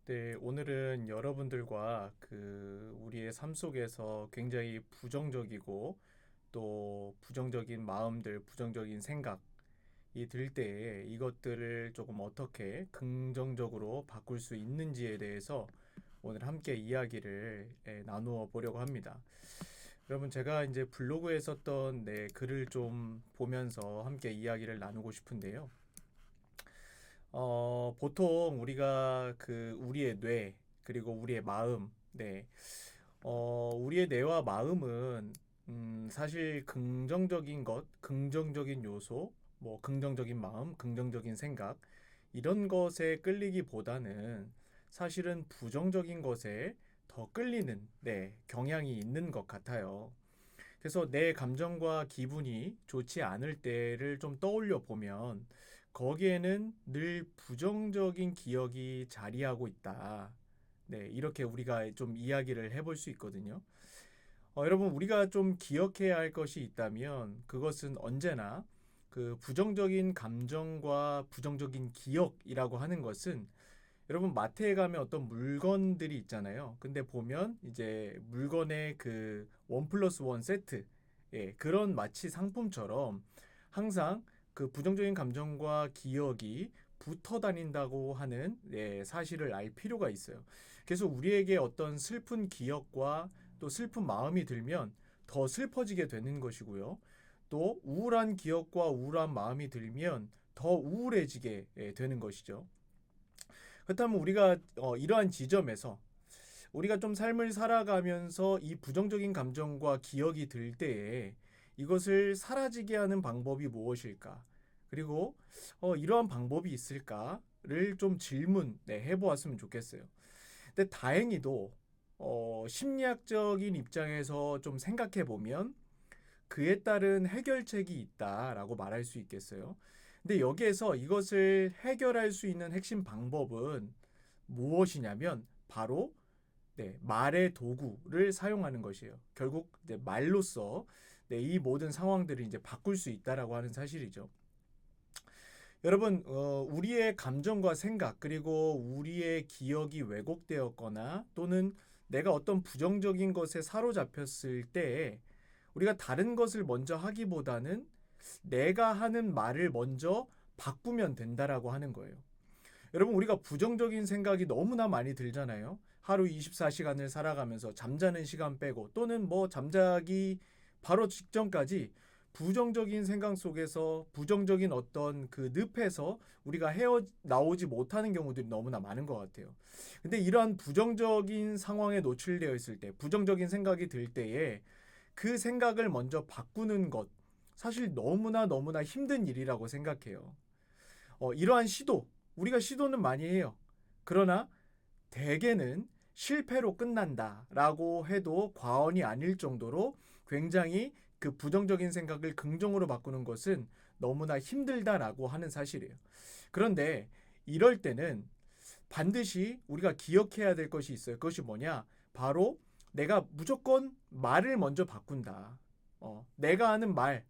네, 오늘은 여러분들과 우리의 삶 속에서 굉장히 부정적이고 또 부정적인 마음들, 부정적인 생각이 들 때에 이것들을 조금 어떻게 긍정적으로 바꿀 수 있는지에 대해서 오늘 함께 이야기를 나누어 보려고 합니다. 여러분, 제가 이제 블로그에 썼던 글을 좀 보면서 함께 이야기를 나누고 싶은데요. 보통 우리가 우리의 뇌, 그리고 우리의 마음, 우리의 뇌와 마음은 사실 긍정적인 것, 긍정적인 요소, 뭐 긍정적인 마음, 긍정적인 생각 이런 것에 끌리기보다는 사실은 부정적인 것에 더 끌리는 경향이 있는 것 같아요. 그래서 내 감정과 기분이 좋지 않을 때를 좀 떠올려 보면 거기에는 늘 부정적인 기억이 자리하고 있다. 네, 이렇게 우리가 좀 이야기를 해볼 수 있거든요. 여러분, 우리가 좀 기억해야 할 것이 있다면 그것은 언제나 그 부정적인 감정과 부정적인 기억이라고 하는 것은 여러분 마트에 가면 어떤 물건들이 있잖아요. 근데 보면 이제 물건의 원 플러스 원 세트, 그런 마치 상품처럼 항상 그 부정적인 감정과 기억이 붙어 다닌다고 하는 사실을 알 필요가 있어요. 그래서 우리에게 어떤 슬픈 기억과 또 슬픈 마음이 들면 더 슬퍼지게 되는 것이고요. 또 우울한 기억과 우울한 마음이 들면 더 우울해지게 되는 것이죠. 그렇다면 우리가 이러한 지점에서 우리가 좀 삶을 살아가면서 이 부정적인 감정과 기억이 들 때에 이것을 사라지게 하는 방법이 무엇일까? 그리고 이러한 방법이 있을까를 좀 해보았으면 좋겠어요. 근데 다행히도 심리학적인 입장에서 좀 생각해 보면 그에 따른 해결책이 있다라고 말할 수 있겠어요. 근데 여기에서 이것을 해결할 수 있는 핵심 방법은 무엇이냐면 바로 말의 도구를 사용하는 것이에요. 결국 이제 말로써 이 모든 상황들을 이제 바꿀 수 있다라고 하는 사실이죠. 여러분, 우리의 감정과 생각 그리고 우리의 기억이 왜곡되었거나 또는 내가 어떤 부정적인 것에 사로잡혔을 때 우리가 다른 것을 먼저 하기보다는 내가 하는 말을 먼저 바꾸면 된다라고 하는 거예요. 여러분, 우리가 부정적인 생각이 너무나 많이 들잖아요. 하루 24시간을 살아가면서 잠자는 시간 빼고 또는 뭐 잠자기 바로 직전까지 부정적인 생각 속에서 부정적인 어떤 그 늪에서 우리가 헤어 나오지 못하는 경우들이 너무나 많은 것 같아요. 근데 이러한 부정적인 상황에 노출되어 있을 때, 부정적인 생각이 들 때에 그 생각을 먼저 바꾸는 것, 사실 너무나 너무나 힘든 일이라고 생각해요. 이러한 시도, 우리가 시도는 많이 해요. 그러나 대개는 실패로 끝난다라고 해도 과언이 아닐 정도로 굉장히 그 부정적인 생각을 긍정으로 바꾸는 것은 너무나 힘들다라고 하는 사실이에요. 그런데 이럴 때는 반드시 우리가 기억해야 될 것이 있어요. 그것이 뭐냐? 바로 내가 무조건 말을 먼저 바꾼다. 내가 하는 말,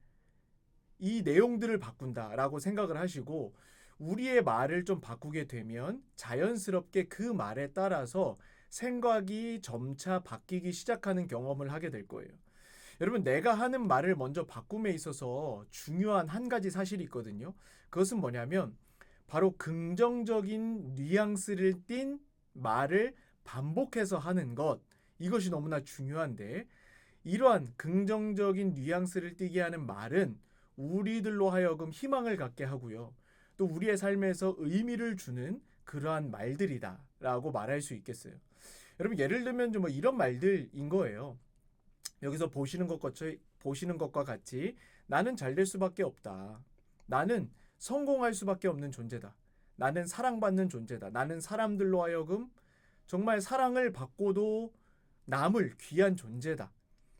이 내용들을 바꾼다라고 생각을 하시고 우리의 말을 좀 바꾸게 되면 자연스럽게 그 말에 따라서 생각이 점차 바뀌기 시작하는 경험을 하게 될 거예요. 여러분, 내가 하는 말을 먼저 바꿈에 있어서 중요한 한 가지 사실이 있거든요. 그것은 뭐냐면 바로 긍정적인 뉘앙스를 띤 말을 반복해서 하는 것. 이것이 너무나 중요한데 이러한 긍정적인 뉘앙스를 띠게 하는 말은 우리들로 하여금 희망을 갖게 하고요. 또 우리의 삶에서 의미를 주는 그러한 말들이다라고 말할 수 있겠어요. 여러분, 예를 들면 좀 뭐 이런 말들인 거예요. 여기서 보시는 것과 같이 나는 잘 될 수밖에 없다. 나는 성공할 수밖에 없는 존재다. 나는 사랑받는 존재다. 나는 사람들로 하여금 정말 사랑을 받고도 남을 귀한 존재다.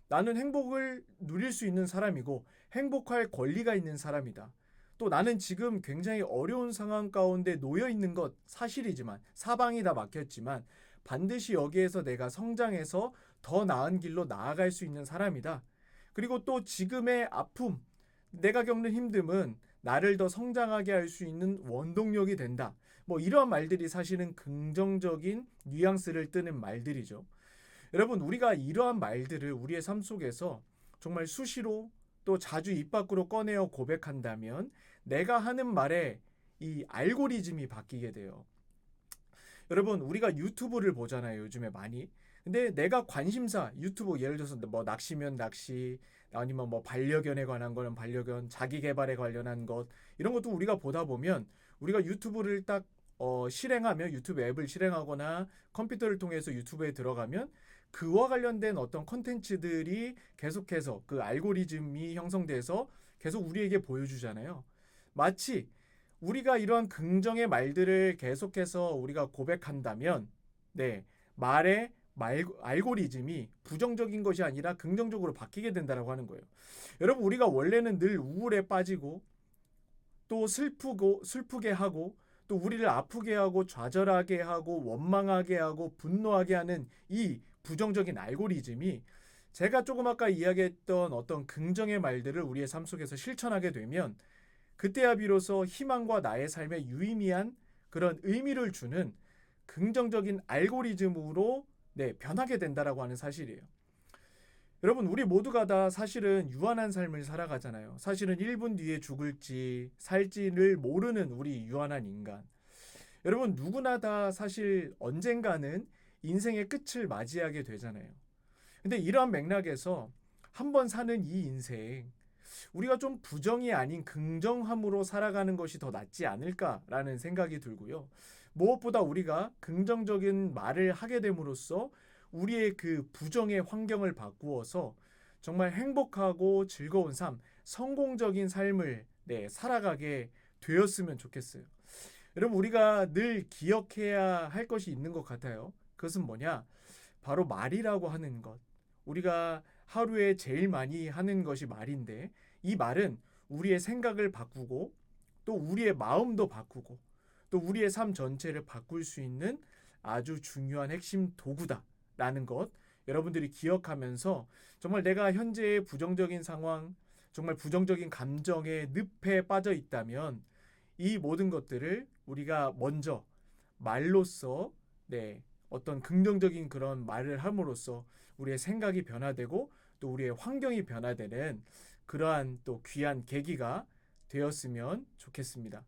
나는 행복을 누릴 수 있는 사람이고 행복할 권리가 있는 사람이다. 또 나는 지금 굉장히 어려운 상황 가운데 놓여 있는 것 사실이지만 사방이 다 막혔지만 반드시 여기에서 내가 성장해서 더 나은 길로 나아갈 수 있는 사람이다. 그리고 또 지금의 아픔, 내가 겪는 힘듦은 나를 더 성장하게 할 수 있는 원동력이 된다. 뭐 이러한 말들이 사실은 긍정적인 뉘앙스를 띠는 말들이죠. 여러분, 우리가 이러한 말들을 우리의 삶 속에서 정말 수시로 또 자주 입 밖으로 꺼내어 고백한다면 내가 하는 말에 이 알고리즘이 바뀌게 돼요. 여러분, 우리가 유튜브를 보잖아요, 요즘에 많이. 근데 내가 관심사 유튜브, 예를 들어서 뭐 낚시면 낚시, 아니면 뭐 반려견에 관한 거는 반려견, 자기 개발에 관련한 것, 이런 것도 우리가 보다 보면 우리가 유튜브를 딱 실행하면, 유튜브 앱을 실행하거나 컴퓨터를 통해서 유튜브에 들어가면 그와 관련된 어떤 컨텐츠들이 계속해서 그 알고리즘이 형성돼서 계속 우리에게 보여주잖아요. 마치 우리가 이러한 긍정의 말들을 계속해서 우리가 고백한다면, 네, 알고리즘이 부정적인 것이 아니라 긍정적으로 바뀌게 된다라고 하는 거예요. 여러분, 우리가 원래는 늘 우울에 빠지고 또 슬프게 하고 또 우리를 아프게 하고 좌절하게 하고 원망하게 하고 분노하게 하는 이 부정적인 알고리즘이, 제가 조금 아까 이야기했던 어떤 긍정의 말들을 우리의 삶 속에서 실천하게 되면 그때야 비로소 희망과 나의 삶에 유의미한 그런 의미를 주는 긍정적인 알고리즘으로, 네, 변하게 된다라고 하는 사실이에요. 여러분, 우리 모두가 다 사실은 유한한 삶을 살아가잖아요. 사실은 1분 뒤에 죽을지 살지를 모르는 우리 유한한 인간. 여러분, 누구나 다 사실 언젠가는 인생의 끝을 맞이하게 되잖아요. 근데 이러한 맥락에서 한 번 사는 이 인생, 우리가 좀 부정이 아닌 긍정함으로 살아가는 것이 더 낫지 않을까라는 생각이 들고요. 무엇보다 우리가 긍정적인 말을 하게 됨으로써 우리의 그 부정의 환경을 바꾸어서 정말 행복하고 즐거운 삶, 성공적인 삶을, 네, 살아가게 되었으면 좋겠어요. 여러분, 우리가 늘 기억해야 할 것이 있는 것 같아요. 그것은 뭐냐? 바로 말이라고 하는 것. 우리가 하루에 제일 많이 하는 것이 말인데, 이 말은 우리의 생각을 바꾸고 또 우리의 마음도 바꾸고 또 우리의 삶 전체를 바꿀 수 있는 아주 중요한 핵심 도구다라는 것, 여러분들이 기억하면서 정말 내가 현재의 부정적인 상황, 정말 부정적인 감정의 늪에 빠져 있다면 이 모든 것들을 우리가 먼저 말로써, 네, 어떤 긍정적인 그런 말을 함으로써 우리의 생각이 변화되고 또 우리의 환경이 변화되는 그러한 또 귀한 계기가 되었으면 좋겠습니다.